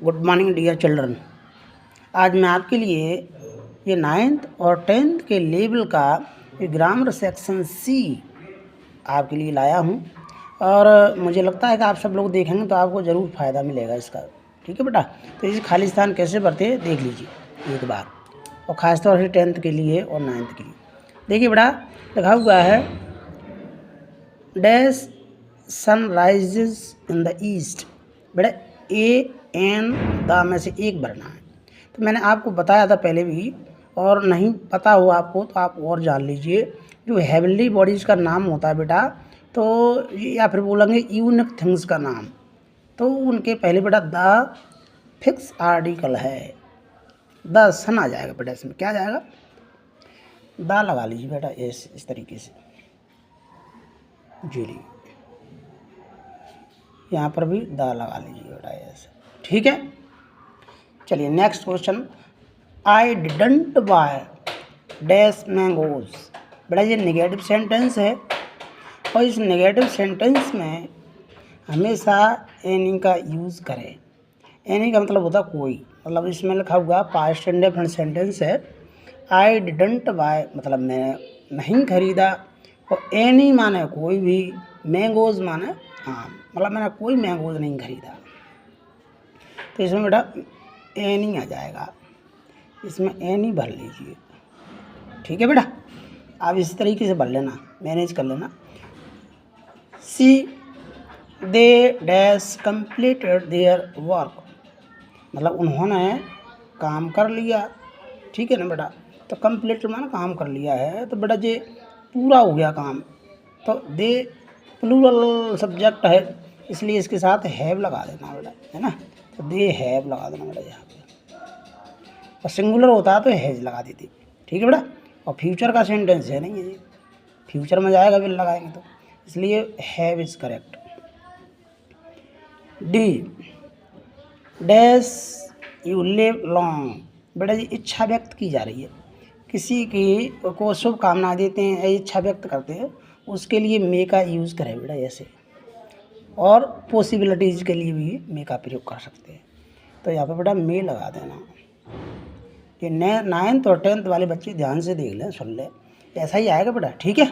Good morning dear children. आज मैं आपके लिए ये 9th और 10th के लेवल का ये ग्रामर सेक्शन सी आपके लिए लाया हूँ और मुझे लगता है कि आप सब लोग देखेंगे तो आपको ज़रूर फ़ायदा मिलेगा इसका। ठीक है बेटा, तो इसे खाली स्थान कैसे भरते हैं देख लीजिए एक बार, और ख़ासतौर से 10th के लिए और 9th के लिए। देखिए बेटा, लिखा हुआ है dash sun rises in the east. बेटा ए एन द में से एक भरना है। तो मैंने आपको बताया था पहले भी, और नहीं पता हो आपको तो आप और जान लीजिए। जो हेवनली बॉडीज़ का नाम होता है बेटा, तो या फिर बोलेंगे यूनिक थिंग्स का नाम, तो उनके पहले बेटा द फिक्स आर्टिकल है, द सन आ जाएगा बेटा। इसमें क्या जाएगा, द लगा लीजिए बेटा इस तरीके से। जी लीजिए, यहाँ पर भी द लगा लीजिए बेटा ऐसे। ठीक है, चलिए next question. I didn't by dash mangoes. बेटा ये नेगेटिव सेंटेंस है और इस नेगेटिव सेंटेंस में हमेशा एनी का यूज़ करें। एनी का मतलब होता कोई, मतलब इसमें लिखा हुआ पास्ट इंडेफिनिट सेंटेंस है। आई डिडंट बाय मतलब मैं नहीं खरीदा, और एनी माने कोई भी, मैंगोज माने आम, मतलब मैंने कोई मैंगोज नहीं खरीदा। तो इसमें बेटा एनी आ जाएगा, इसमें एनी भर लीजिए। ठीक है बेटा, आप इस तरीके से भर लेना, मैनेज कर लेना। See they dash completed their work, मतलब उन्होंने काम कर लिया। ठीक है ना बेटा, तो कंप्लीट माना काम कर लिया है, तो बेटा ये पूरा हो गया काम। तो दे प्लूरल सब्जेक्ट है, इसलिए इसके साथ हैव लगा देना बेटा, है ना। तो दे हैव लगा देना बेटा यहाँ पे, और सिंगुलर होता है तो हैज लगा देती। ठीक है बेटा, और फ्यूचर का सेंटेंस है नहीं ये, फ्यूचर में जाएगा विल लगाएंगे तो, इसलिए have is correct. D dash you live long. बेटा जी इच्छा व्यक्त की जा रही है, किसी की को शुभकामना देते हैं, इच्छा व्यक्त करते हैं, उसके लिए मे का यूज़ करें बेटा ऐसे, और पॉसिबिलिटीज़ के लिए भी मे का प्रयोग कर सकते हैं। तो यहाँ पर बेटा मे लगा देना। ये 9th और 10th वाले बच्चे ध्यान से देख लें, सुन लें, ऐसा ही आएगा बेटा। ठीक है,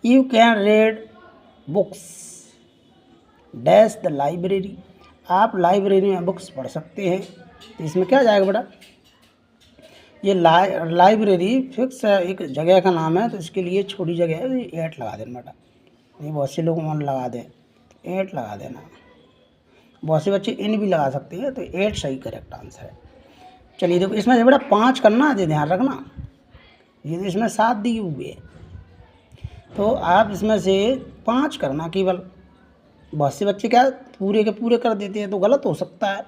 you can read books dash the library. आप लाइब्रेरी में बुक्स पढ़ सकते हैं। तो इसमें क्या जाएगा बेटा, ये लाइब्रेरी फिक्स एक जगह का नाम है, तो इसके लिए छोटी जगह है, 8 लगा देना बेटा। ये बहुत से लोग 1 लगा दें, तो 8 लगा देना। बहुत से बच्चे इन भी लगा सकते हैं, तो 8 सही करेक्ट आंसर है। चलिए देखो, इसमें बेटा 5 करना है, ध्यान रखना। ये तो इसमें 7 दिए हुए हैं, तो आप इसमें से 5 करना केवल। बहुत से बच्चे क्या पूरे के पूरे कर देते हैं, तो गलत हो सकता है,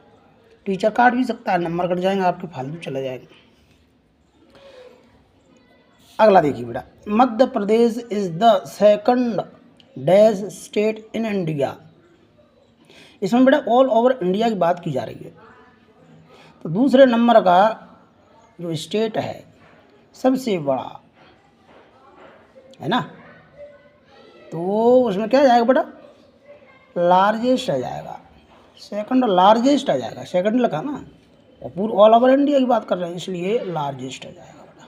टीचर काट भी सकता है, नंबर कट जाएंगे आपके, फालतू चले जाएंगे। अगला देखिए बेटा, Madhya Pradesh is the second dash state in India. इसमें बेटा ऑल ओवर इंडिया की बात की जा रही है, तो दूसरे नंबर का जो स्टेट है सबसे बड़ा है ना, तो उसमें क्या जाएगा बेटा, लार्जेस्ट आ जाएगा, सेकंड लार्जेस्ट आ जाएगा, सेकंड लिखा ना, और पूरे ऑल ओवर इंडिया की बात कर रहे हैं, इसलिए लार्जेस्ट आ जाएगा बेटा।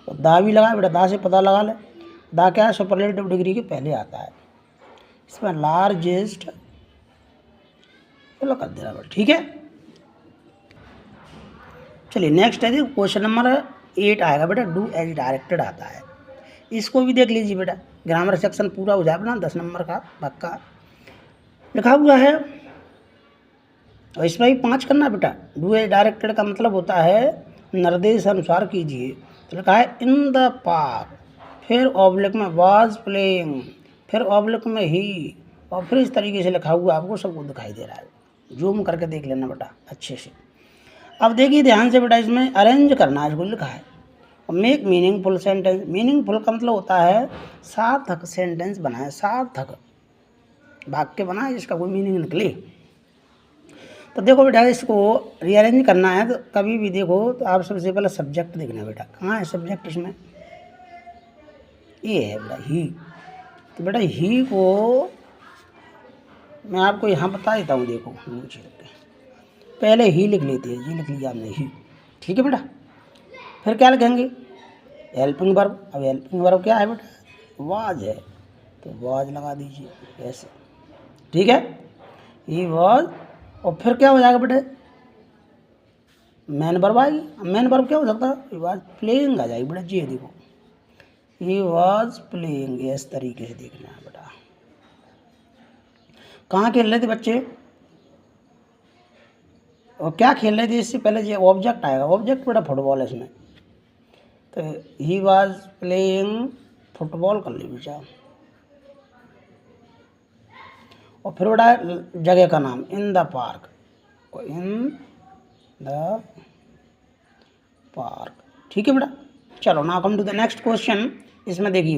और दा भी लगा बेटा, दा से पता लगा ले, दा क्या है, सुपरलेटिव डिग्री के पहले आता है, इसमें लार्जेस्ट चलो कर देना बेटा। ठीक है, चलिए नेक्स्ट है क्वेश्चन नंबर 8 आएगा बेटा, डू एज डायरेक्टेड आता है। इसको भी देख लीजिए बेटा, ग्रामर सेक्शन पूरा हो जाएगा ना 10 नंबर का पक्का। लिखा हुआ है, और इसमें भी 5 करना बेटा। डू एज डायरेक्टेड का मतलब होता है निर्देश अनुसार कीजिए। तो लिखा है इन द पार्क, फिर ऑब्लिक में वाज प्लेइंग, फिर ऑब्लिक में ही, और फिर इस तरीके से लिखा हुआ आपको सबको दिखाई दे रहा है, जूम करके देख लेना बेटा अच्छे से। अब देखिए ध्यान से बेटा, इसमें अरेंज करना है, इसको लिखा है, और मेक मीनिंगफुल सेंटेंस। मीनिंगफुल का मतलब होता है सार्थक सेंटेंस बनाए, सार्थक वाक्य बनाए जिसका कोई मीनिंग निकले। तो देखो बेटा, इसको रीअरेंज करना है, तो कभी भी देखो तो आप सबसे पहले सब्जेक्ट देखना बेटा, कहाँ है सब्जेक्ट, इसमें ये है बेटा ही। तो बेटा ही को मैं आपको यहाँ बता देता हूँ, देखो नीचे पहले ही लिख लेते हैं, ये लिख लिया हमने ही, ठीक है बेटा। फिर क्या लिखेंगे, हेल्पिंग वर्ब। अब हेल्पिंग वर्ब क्या है बेटा, वाज है, तो वाज लगा दीजिए ऐसे, ठीक है, ही वाज। और फिर क्या हो जाएगा बेटा, मेन वर्ब आएगी। मेन वर्ब क्या हो सकता है, ही वाज प्लेइंग आ जाएगी बेटा, जी देखो, ही वाज प्लेइंग, इस तरीके से देखना है बेटा। कहाँ खेल रहे थे बच्चे, और क्या खेल रहे थे, इससे पहले ये ऑब्जेक्ट आएगा, ऑब्जेक्ट बेटा फुटबॉल है इसमें, तो ही वाज प्लेइंग फुटबॉल कर ली बेटा। और फिर बेटा जगह का नाम, in the park, in the park, ठीक है बेटा। चलो now come to the next question. इसमें देखिए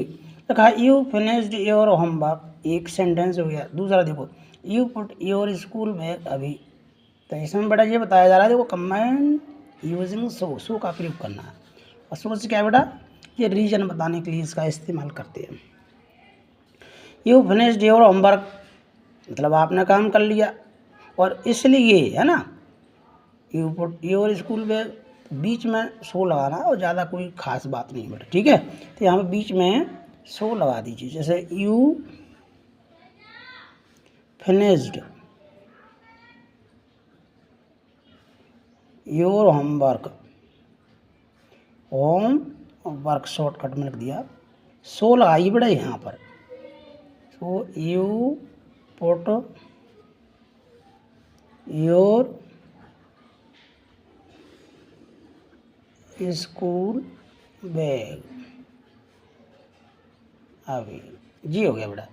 लिखा यू फिनिश्ड योर होमवर्क, एक सेंटेंस हो गया। दूसरा देखो, you put your school bag अभी, तो इसमें बेटा ये बताया जा रहा है, देखो कंबाइंड यूजिंग सो का प्रयोग करना है। और सो से क्या है बेटा, ये रीजन बताने के लिए इसका इस्तेमाल करते हैं। यू फिनिश्ड योर होमवर्क मतलब आपने काम कर लिया, और इसलिए है ना, you put your school bag, बीच में सो लगाना, और ज़्यादा कोई खास बात नहीं बेटा, ठीक है। तो यहाँ पे बीच में सो लगा दीजिए, जैसे you finished your homework, home work shortcut में लिख दिया, सो लगाइए बेटा यहाँ पर, so you put your school bag अभी, जी हो गया बेटा।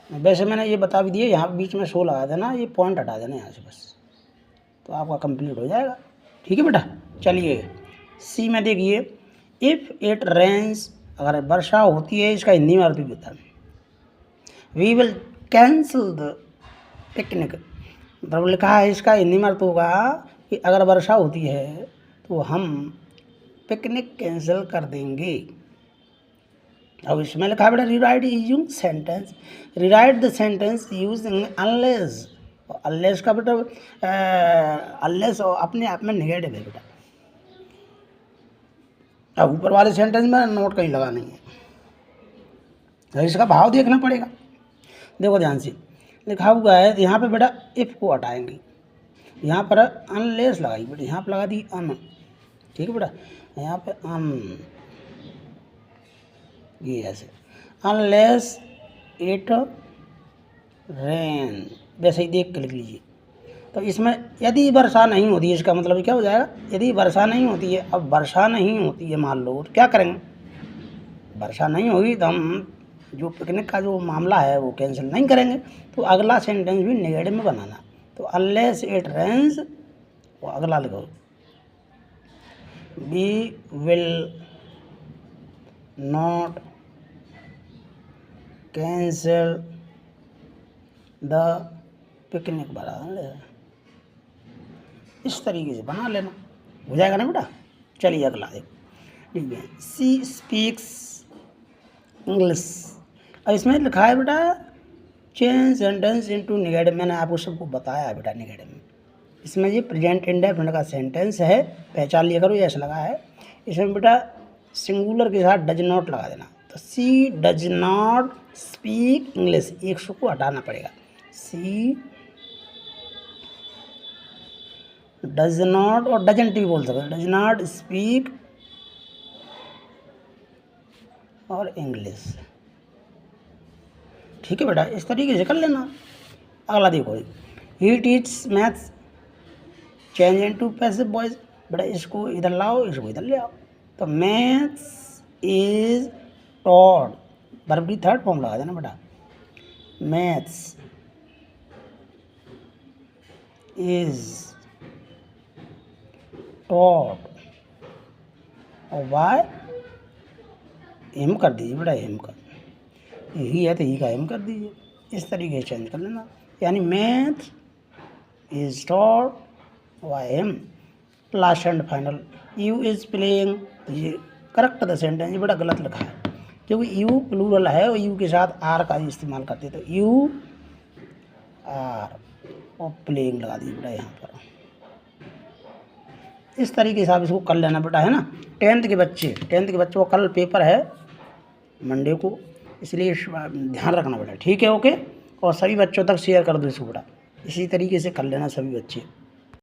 वैसे मैंने ये बता भी दिया, यहाँ बीच में सो लगा देना, ये पॉइंट हटा देना यहाँ से बस, तो आपका कंप्लीट हो जाएगा, ठीक है बेटा। चलिए सी में देखिए, इफ़ इट रेन्स, अगर वर्षा होती है, इसका हिंदी में अर्थ भी बता, we will cancel the picnic, मतलब लिखा है इसका हिंदी में अर्थ होगा कि अगर वर्षा होती है तो हम पिकनिक कैंसिल कर देंगे। अब इसमें लिखा है बेटा rewrite using sentence, rewrite the sentence using unless, unless का बेटा अनलेस अपने आप में नेगेटिव है बेटा। अब ऊपर वाले सेंटेंस में नोट कहीं लगा नहीं है, तो इसका भाव देखना पड़ेगा। देखो ध्यान से लिखा हुआ है, तो यहाँ पे बेटा इफ़ को हटाएंगे, यहाँ पर अनलेस लगाई बेटा, यहाँ पर लगा दी अन, ठीक है बेटा, यहाँ पे अन, ये ऐसे, अनलेस इट रेन, वैसे ही देख के लिख लीजिए। तो इसमें यदि वर्षा नहीं होती है, इसका मतलब क्या हो जाएगा, यदि वर्षा नहीं होती है। अब वर्षा नहीं होती है मान लो, तो क्या करेंगे, वर्षा नहीं होगी तो हम जो पिकनिक का जो मामला है वो कैंसिल नहीं करेंगे, तो अगला सेंटेंस भी नेगेटिव में बनाना। तो अनलेस इट रेन्स, और अगला लिखो, we will not cancel the picnic, बना इस तरीके से बना लेना, हो जाएगा ना बेटा। चलिए अगला देखो, ठीक है, सी स्पीक्स इंग्लिश। अब इसमें लिखा है बेटा चेंज सेंटेंस इनटू नेगेटिव, मैंने आपको सबको बताया है बेटा नेगेटिव में। इसमें ये प्रेजेंट इंडेफिनिट का सेंटेंस है, पहचान लिया करो, ऐसा लगा है। इसमें बेटा सिंगुलर के साथ डज नॉट लगा देना, तो सी डज नॉट स्पीक इंग्लिश, एक सौ को हटाना पड़ेगा, सी डज नॉट, और डजंट भी बोल सकते, डज नॉट स्पीक और इंग्लिश, ठीक है बेटा, इस तरीके से कर लेना। अगला देखो, he teach maths, change into passive voice, बेटा इसको इधर लाओ, इसको इधर ले आओ, तो मैथ्स इज टॉट, वर्ब की थर्ड फॉर्म लगा देना बेटा, मैथ्स इज टॉट, और वाई एम कर दीजिए बेटा, एम का ही है तो ही का एम कर दीजिए, इस तरीके से चेंज कर लेना। यानी math is taught Y M, last and final, you is playing, तो ये करेक्ट द सेंटेंस, ये बड़ा गलत लिखा है, क्योंकि यू प्लूरल है और यू के साथ आर का इस्तेमाल करते हैं, तो यू आर और प्लेइंग लगा दी बेटा यहाँ पर। इस तरीके से आप इसको कर लेना बेटा, है ना। 10th के बच्चों को कल पेपर है मंडे को, इसलिए ध्यान रखना बेटा, ठीक है। ओके, और सभी बच्चों तक शेयर कर दो इसको बेटा, इसी तरीके से कर लेना सभी बच्चे।